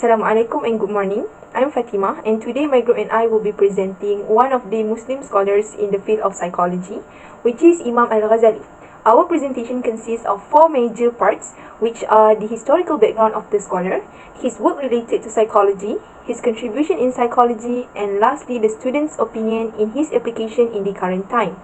Assalamualaikum and good morning. I'm Fatima, and today my group and I will be presenting one of the Muslim scholars in the field of psychology, which is Imam Al-Ghazali. Our presentation consists of four major parts, which are the historical background of the scholar, his work related to psychology, his contribution in psychology, and lastly the student's opinion in his application in the current time.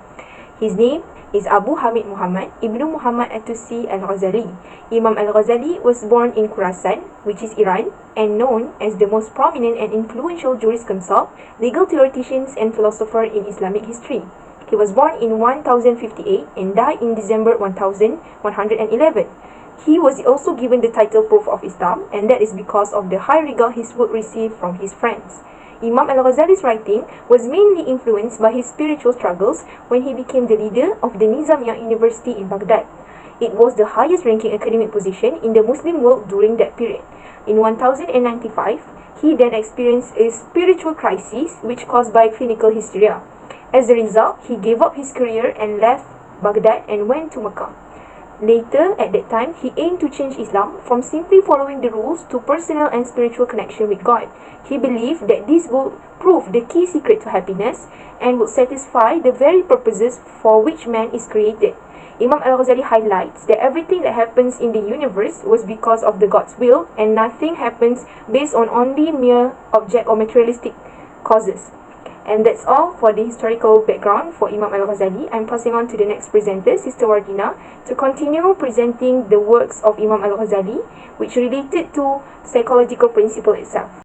His name is Abu Hamid Muhammad Ibnu Muhammad At-Tusi Al-Ghazali. Imam Al-Ghazali was born in Khurasan, which is Iran, and known as the most prominent and influential jurisconsult, legal theoretician and philosopher in Islamic history. He was born in 1058 and died in December 1111. He was also given the title Prophet of Islam, and that is because of the high regard his work received from his friends. Imam Al-Ghazali's writing was mainly influenced by his spiritual struggles when he became the leader of the Nizamiya University in Baghdad. It was the highest ranking academic position in the Muslim world during that period. In 1095, he then experienced a spiritual crisis which caused by clinical hysteria. As a result, he gave up his career and left Baghdad and went to Mecca. Later, at that time, he aimed to change Islam from simply following the rules to personal and spiritual connection with God. He believed that this would prove the key secret to happiness and would satisfy the very purposes for which man is created. Imam Al-Ghazali highlights that everything that happens in the universe was because of the God's will, and nothing happens based on only mere object or materialistic causes. And that's all for the historical background for Imam Al-Ghazali. I'm passing on to the next presenter, Sister Wardina, to continue presenting the works of Imam Al-Ghazali, which related to psychological principle itself.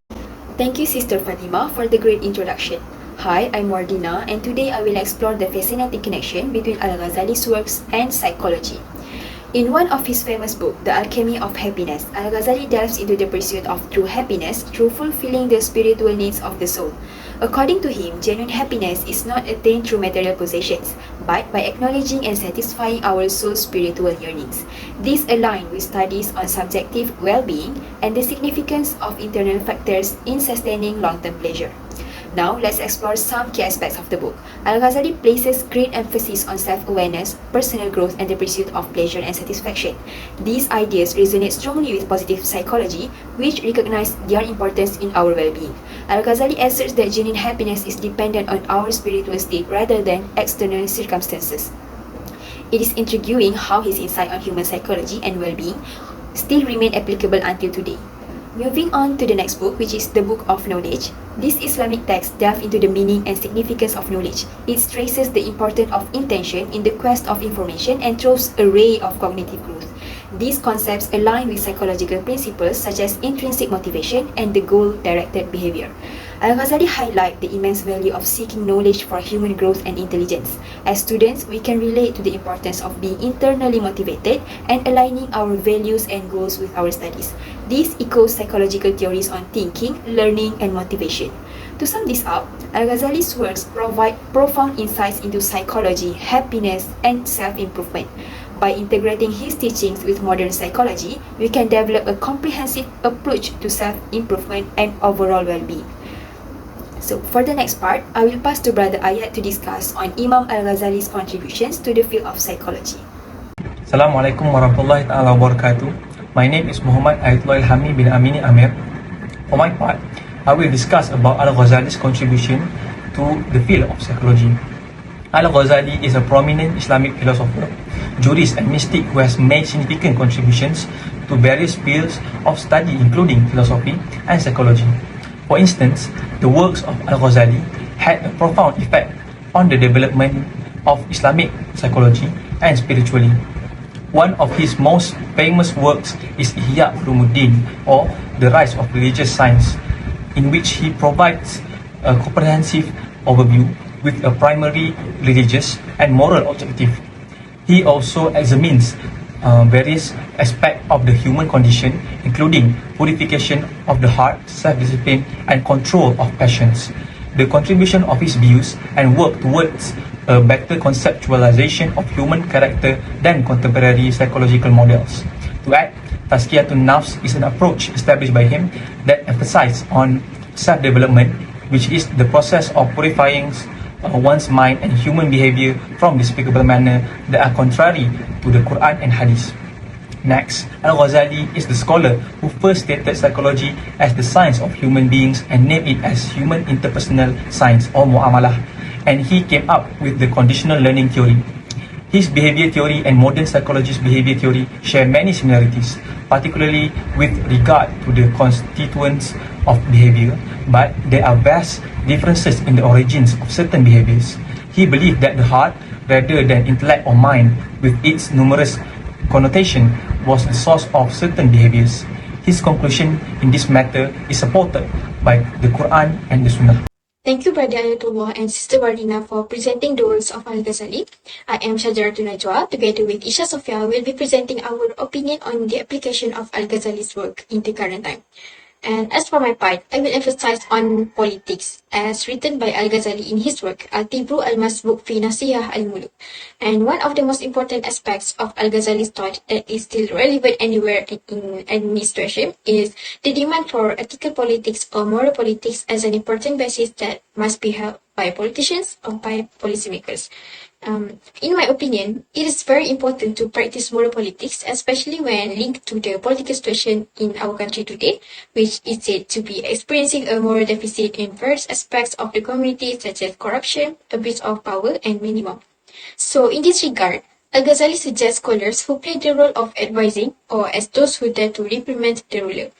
Thank you, Sister Fatima, for the great introduction. Hi, I'm Wardina, and today I will explore the fascinating connection between Al-Ghazali's works and psychology. In one of his famous books, The Alchemy of Happiness, Al-Ghazali delves into the pursuit of true happiness through fulfilling the spiritual needs of the soul. According to him, genuine happiness is not attained through material possessions, but by acknowledging and satisfying our soul's spiritual yearnings. This aligns with studies on subjective well-being and the significance of internal factors in sustaining long-term pleasure. Now, let's explore some key aspects of the book. Al-Ghazali places great emphasis on self-awareness, personal growth, and the pursuit of pleasure and satisfaction. These ideas resonate strongly with positive psychology, which recognize their importance in our well-being. Al-Ghazali asserts that genuine happiness is dependent on our spiritual state rather than external circumstances. It is intriguing how his insight on human psychology and well-being still remain applicable until today. Moving on to the next book, which is the Book of Knowledge. This Islamic text delves into the meaning and significance of knowledge. It stresses the importance of intention in the quest of information and throws a ray of cognitive growth. These concepts align with psychological principles such as intrinsic motivation and the goal-directed behavior. Al-Ghazali highlights the immense value of seeking knowledge for human growth and intelligence. As students, we can relate to the importance of being internally motivated and aligning our values and goals with our studies. This echoes psychological theories on thinking, learning, and motivation. To sum this up, Al-Ghazali's works provide profound insights into psychology, happiness, and self-improvement. By integrating his teachings with modern psychology, we can develop a comprehensive approach to self-improvement and overall well-being. So, for the next part, I will pass to Brother Ayat to discuss on Imam Al-Ghazali's contributions to the field of psychology. Assalamualaikum warahmatullahi ta'ala wabarakatuh. My name is Muhammad Ayatullah Ilhami bin Amini Amir. For my part, I will discuss about Al-Ghazali's contribution to the field of psychology. Al-Ghazali is a prominent Islamic philosopher, jurist and mystic who has made significant contributions to various fields of study including philosophy and psychology. For instance, the works of Al-Ghazali had a profound effect on the development of Islamic psychology and spirituality. One of his most famous works is Ihya Ulumuddin, or The Rise of Religious Science, in which he provides a comprehensive overview with a primary religious and moral objective. He also examines various aspects of the human condition, including purification of the heart, self-discipline, and control of passions. The contribution of his views and work towards a better conceptualization of human character than contemporary psychological models. To add, Tazkiyatun Nafs is an approach established by him that emphasizes on self-development, which is the process of purifying one's mind and human behavior from despicable manner that are contrary to the Quran and Hadith. Next, Al-Ghazali is the scholar who first stated psychology as the science of human beings and named it as human interpersonal science or mu'amalah, and he came up with the conditional learning theory. His behavior theory and modern psychologist's behavior theory share many similarities, particularly with regard to the constituents of behavior, but there are vast differences in the origins of certain behaviors. He believed that the heart, rather than intellect or mind, with its numerous connotation, was the source of certain behaviors. His conclusion in this matter is supported by the Quran and the Sunnah. Thank you, Brother Ayatullah and Sister Wardina, for presenting the works of Al-Ghazali. I am Shajaratun Najwa. Together with Isha Sofia, will be presenting our opinion on the application of Al-Ghazali's work in the current time. And as for my part, I will emphasize on politics, as written by Al-Ghazali in his work, Al-Tibru al-Masbuk fi Nasihah al-Muluk. And one of the most important aspects of Al-Ghazali's thought that is still relevant anywhere in administration is the demand for ethical politics or moral politics as an important basis that must be held by politicians or by policymakers. In my opinion, it is very important to practice moral politics, especially when linked to the political situation in our country today, which is said to be experiencing a moral deficit in various aspects of the community, such as corruption, abuse of power, and many more. So, in this regard, Al-Ghazali suggests scholars who play the role of advising, or as those who dare to reprimand the ruler.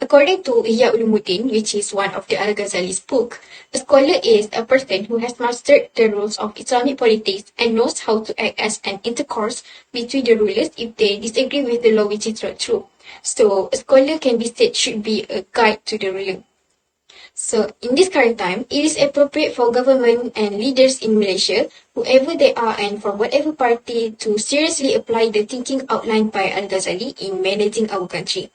According to Ihya Ulumuddin, which is one of the Al-Ghazali's book, a scholar is a person who has mastered the rules of Islamic politics and knows how to act as an intercourse between the rulers if they disagree with the law which is not true. So, a scholar can be said should be a guide to the ruler. So, in this current time, it is appropriate for government and leaders in Malaysia, whoever they are and from whatever party, to seriously apply the thinking outlined by Al-Ghazali in managing our country.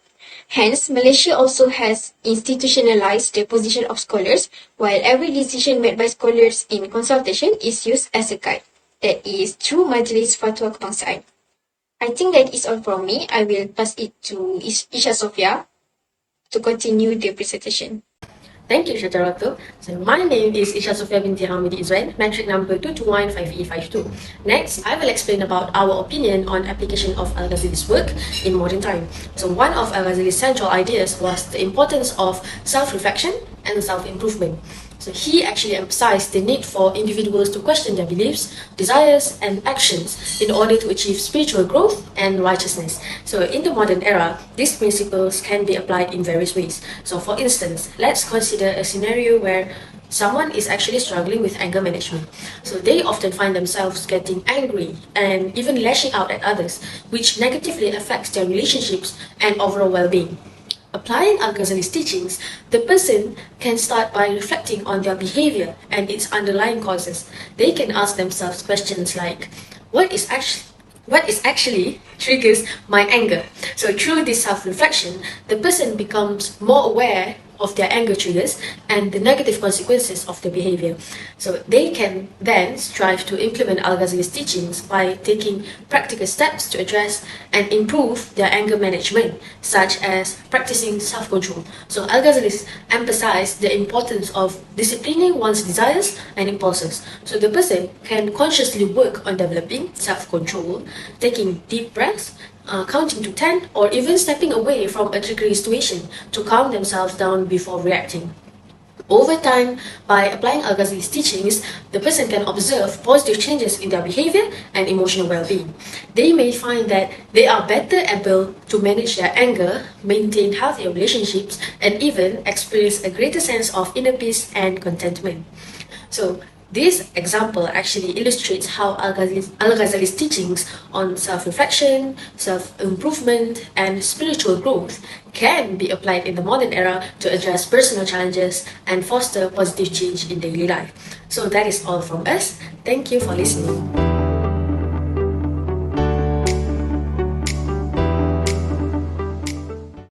Hence, Malaysia also has institutionalized the position of scholars, while every decision made by scholars in consultation is used as a guide. That is through Majlis Fatwa Kebangsaan. I think that is all from me. I will pass it to Isha Sofia to continue the presentation. Thank you, Shajaratu. So my name is Isha Sofia binti Hamidi Israel, metric number 2215852. Next, I will explain about our opinion on application of Al-Ghazali's work in modern time. So one of Al-Ghazali's central ideas was the importance of self-reflection and self-improvement. So he actually emphasized the need for individuals to question their beliefs, desires, and actions in order to achieve spiritual growth and righteousness. So in the modern era, these principles can be applied in various ways. So for instance, let's consider a scenario where someone is actually struggling with anger management. So they often find themselves getting angry and even lashing out at others, which negatively affects their relationships and overall well-being. Applying Al-Ghazali's teachings, the person can start by reflecting on their behavior and its underlying causes. They can ask themselves questions like, what is actually triggers my anger? So through this self-reflection, the person becomes more aware of their anger triggers and the negative consequences of their behavior. So they can then strive to implement Al-Ghazali's teachings by taking practical steps to address and improve their anger management, such as practicing self-control. So Al-Ghazali emphasized the importance of disciplining one's desires and impulses. So the person can consciously work on developing self-control, taking deep breaths, counting to 10, or even stepping away from a triggering situation to calm themselves down before reacting. Over time, by applying Al-Ghazali's teachings, the person can observe positive changes in their behavior and emotional well-being. They may find that they are better able to manage their anger, maintain healthier relationships, and even experience a greater sense of inner peace and contentment. So, this example actually illustrates how Al-Ghazali's teachings on self-reflection, self-improvement, and spiritual growth can be applied in the modern era to address personal challenges and foster positive change in daily life. So that is all from us. Thank you for listening.